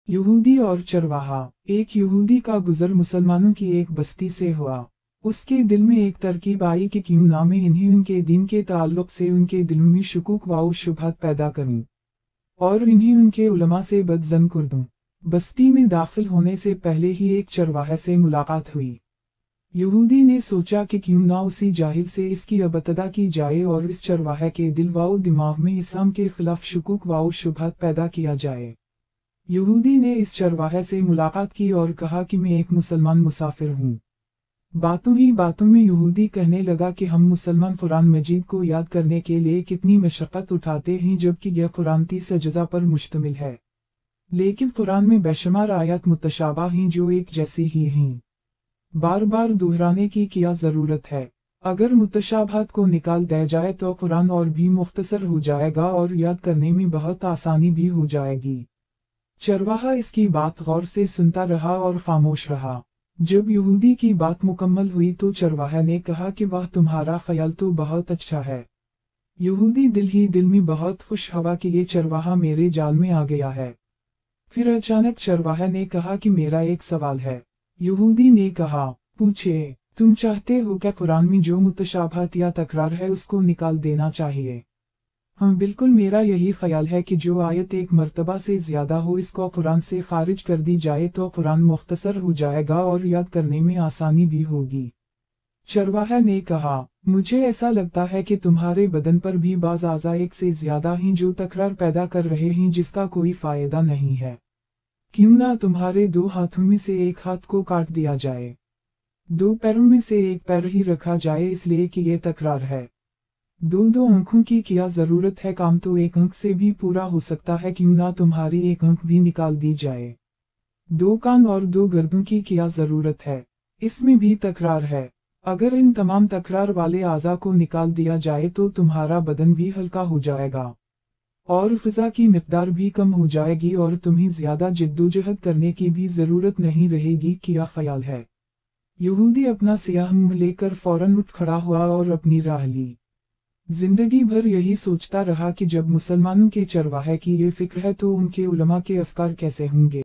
यहूदी और चरवाहा। एक यहूदी का गुजर मुसलमानों की एक बस्ती से हुआ। उसके दिल में एक तरकीब आई कि क्यों ना मैं इन्हीं उनके दीन के ताल्लुक से उनके दिल में शुकूक व शुबहत पैदा करूं और इन्हीं उनके उलमा से बदजन कर दूं। बस्ती में दाखिल होने से पहले ही एक चरवाहे से मुलाकात हुई। यहूदी ने सोचा कि क्यों ना उसी जाहिल से इसकी अबतदा की जाए और इस चरवाहे के दिल व दिमाग में इस्लाम के खिलाफ शुकूक व शुबहत पैदा किया जाए। यहूदी ने इस चरवाहे से मुलाकात की और कहा कि मैं एक मुसलमान मुसाफिर हूँ। बातों ही बातों में यहूदी कहने लगा कि हम मुसलमान कुरान मजीद को याद करने के लिए कितनी मशक्कत उठाते हैं, जबकि यह कुरान 30 अज्जा पर मुश्तमिल है। लेकिन कुरान में बेशुमार आयत मुतशाबा हैं जो एक जैसी ही हैं। बार बार दोहराने की क्या जरूरत है। अगर मुतशाबहत को निकाल दिया जाए तो कुरान और भी मुख्तसर हो जाएगा और याद करने में बहुत आसानी भी हो जाएगी। चरवाहा इसकी बात गौर से सुनता रहा और खामोश रहा। जब यहूदी की बात मुकम्मल हुई तो चरवाहा ने कहा कि वाह, तुम्हारा ख्याल तो बहुत अच्छा है। यहूदी दिल ही दिल में बहुत खुश हुआ कि ये चरवाहा मेरे जाल में आ गया है। फिर अचानक चरवाहा ने कहा कि मेरा एक सवाल है। यहूदी ने कहा, पूछे, तुम चाहते हो क्या कुरान में जो मुतशाबहत या तकरार है उसको निकाल देना चाहिए? हाँ बिल्कुल, मेरा यही ख्याल है कि जो आयत एक मर्तबा से ज्यादा हो इसको कुरान से खारिज कर दी जाए तो कुरान मुख्तसर हो जाएगा और याद करने में आसानी भी होगी। चरवाहा ने कहा, मुझे ऐसा लगता है कि तुम्हारे बदन पर भी बाज आज़ा एक से ज्यादा हैं जो तकरार पैदा कर रहे हैं जिसका कोई फायदा नहीं है। क्यों ना तुम्हारे 2 हाथों में से एक हाथ को काट दिया जाए, 2 पैरों में से एक पैर ही रखा जाए इसलिए कि ये तकरार है। 2 आंखों की क्या जरूरत है, काम तो एक आंख से भी पूरा हो सकता है, क्यों ना तुम्हारी एक आंख भी निकाल दी जाए। 2 कान और 2 गर्दन की क्या जरूरत है, इसमें भी तकरार है। अगर इन तमाम तकरार वाले आज़ा को निकाल दिया जाए तो तुम्हारा बदन भी हल्का हो जाएगा और ग़िज़ा की मिक़दार भी कम हो जाएगी और तुम्हें ज्यादा जिद्दोजहद करने की भी जरूरत नहीं रहेगी। क्या ख्याल है? यहूदी अपना सियाह मुंह लेकर फौरन उठ खड़ा हुआ और अपनी राह ली। जिंदगी भर यही सोचता रहा कि जब मुसलमानों के चरवाहे की ये फिक्र है तो उनके उलमा के अफकार कैसे होंगे।